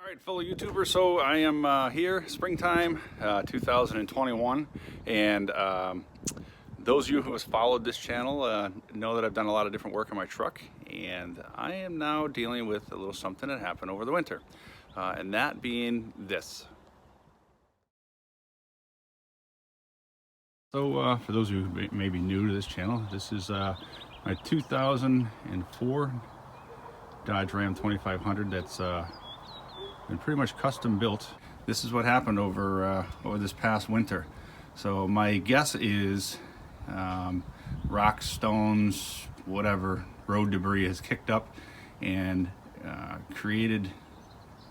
Alright, fellow YouTubers, so I am here, springtime 2021, and those of you who have followed this channel know that I've done a lot of different work on my truck, and I am now dealing with a little something that happened over the winter, and that being this. So for those of you who may be new to this channel, this is my 2004 Dodge Ram 2500 that's been pretty much custom built. This is what happened over this past winter. So my guess is rocks, stones, whatever, road debris has kicked up and created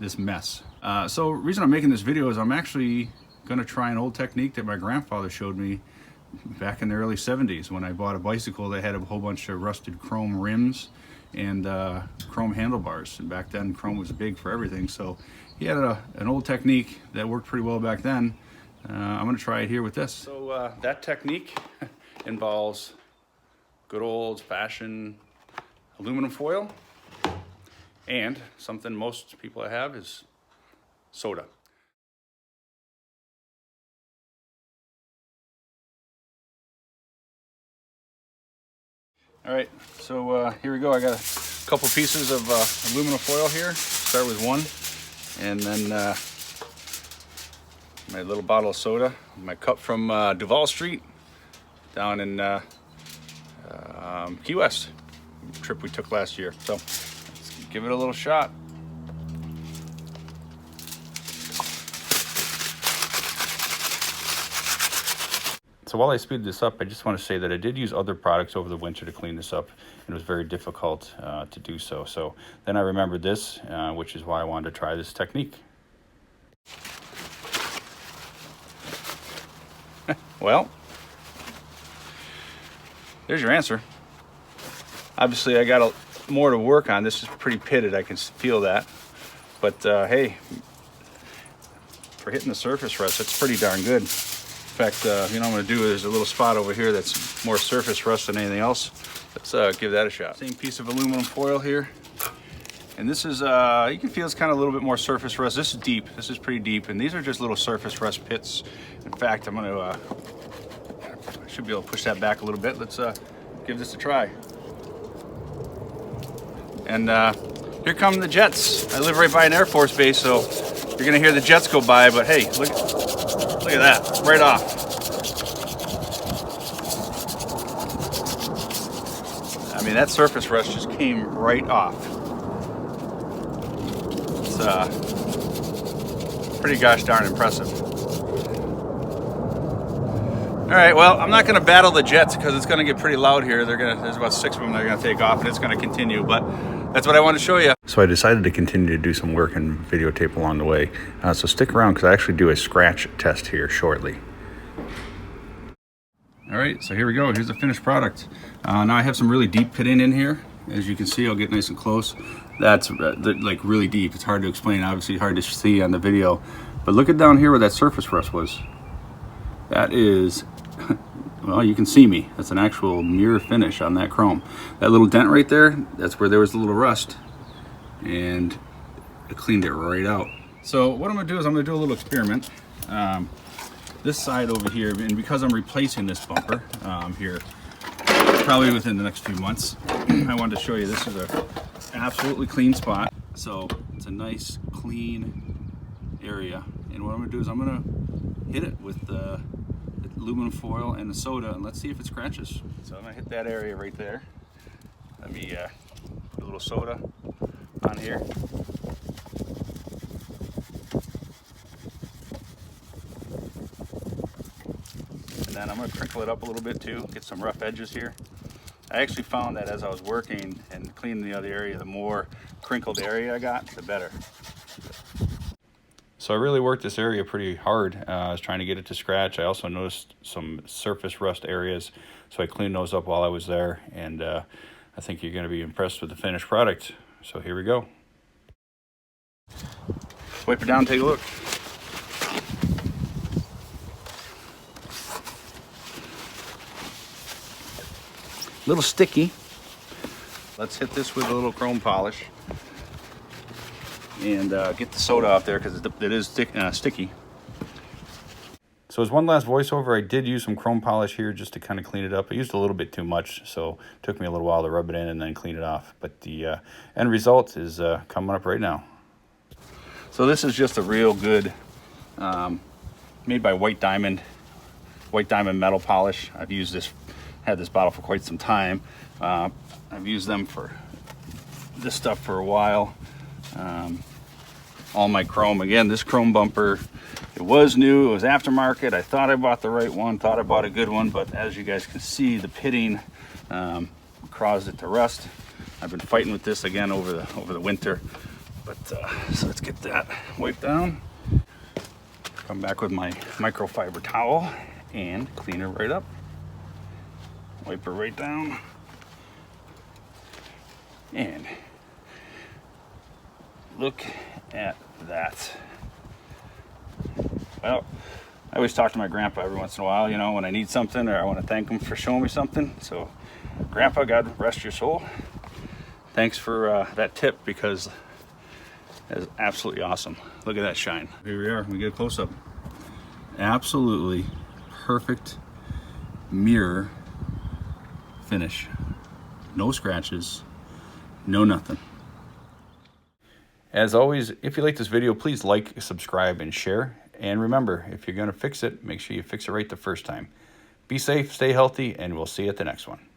this mess. So the reason I'm making this video is I'm actually gonna try an old technique that my grandfather showed me back in the early 70s when I bought a bicycle that had a whole bunch of rusted chrome rims and chrome handlebars, and back then chrome was big for everything, so he had an old technique that worked pretty well back then. I'm going to try it here with this. So that technique involves good old-fashioned aluminum foil, and something most people have is soda. All right, so here we go. I got a couple pieces of aluminum foil here. Start with one, and then my little bottle of soda, my cup from Duval Street down in Key West, trip we took last year. So let's give it a little shot. So while I speed this up, I just want to say that I did use other products over the winter to clean this up, and it was very difficult to do so. So then I remembered this, which is why I wanted to try this technique. Well, there's your answer. Obviously, I got more to work on. This is pretty pitted, I can feel that. But hey, for hitting the surface rust, it's pretty darn good. In fact, you know what I'm going to do is a little spot over here that's more surface rust than anything else. Let's give that a shot. Same piece of aluminum foil here. And this is, you can feel it's kind of a little bit more surface rust. This is deep. This is pretty deep. And these are just little surface rust pits. In fact, I'm going to, I should be able to push that back a little bit. Let's give this a try. And here come the jets. I live right by an Air Force base, so you're going to hear the jets go by. But hey, look at that, right off. I mean, that surface rust just came right off. It's pretty gosh darn impressive. All right, well, I'm not gonna battle the jets because it's gonna get pretty loud here. There's about 6 of them that are gonna take off, and it's gonna continue, but that's what I wanted to show you. So I decided to continue to do some work and videotape along the way. So stick around because I actually do a scratch test here shortly. All right, so here we go. Here's the finished product. Now I have some really deep pitting in here. As you can see, I'll get nice and close. That's like really deep. It's hard to explain, obviously hard to see on the video. But look at down here where that surface rust was. That is, well, you can see me. That's an actual mirror finish on that chrome. That little dent right there, that's where there was a little rust. And I cleaned it right out. So what I'm gonna do is I'm gonna do a little experiment. This side over here, and because I'm replacing this bumper here, probably within the next few months, I wanted to show you this is an absolutely clean spot. So it's a nice, clean area. And what I'm gonna do is I'm gonna hit it with the aluminum foil and the soda, and let's see if it scratches. So I'm gonna hit that area right there. Let me put a little soda on here. And then I'm gonna crinkle it up a little bit too, get some rough edges here. I actually found that as I was working and cleaning the other area, the more crinkled area I got, the better. So I really worked this area pretty hard. I was trying to get it to scratch. I also noticed some surface rust areas, so I cleaned those up while I was there, and I think you're gonna be impressed with the finished product. So here we go. Wipe it down, take a look. A little sticky. Let's hit this with a little chrome polish. and get the soda off there because it is sticky. So as one last voiceover, I did use some chrome polish here just to kind of clean it up. I used a little bit too much, so it took me a little while to rub it in and then clean it off. But the end result is coming up right now. So this is just a real good, made by White Diamond metal polish. I've used this, had this bottle for quite some time. I've used them for this stuff for a while. All my chrome, again, this chrome bumper, it was new, it was aftermarket. I thought I bought the right one, thought I bought a good one, but as you guys can see, the pitting caused it to rust. I've been fighting with this again over the winter, but so let's get that wiped down. Come back with my microfiber towel and clean her right up. Wipe her right down. And look at that. Well, I always talk to my grandpa every once in a while, you know, when I need something or I want to thank him for showing me something. So, Grandpa, God rest your soul. Thanks for that tip, because that is absolutely awesome. Look at that shine. Here we are. We get a close-up. Absolutely perfect mirror finish. No scratches, no nothing. As always, if you like this video, please like, subscribe, and share. And remember, if you're going to fix it, make sure you fix it right the first time. Be safe, stay healthy, and we'll see you at the next one.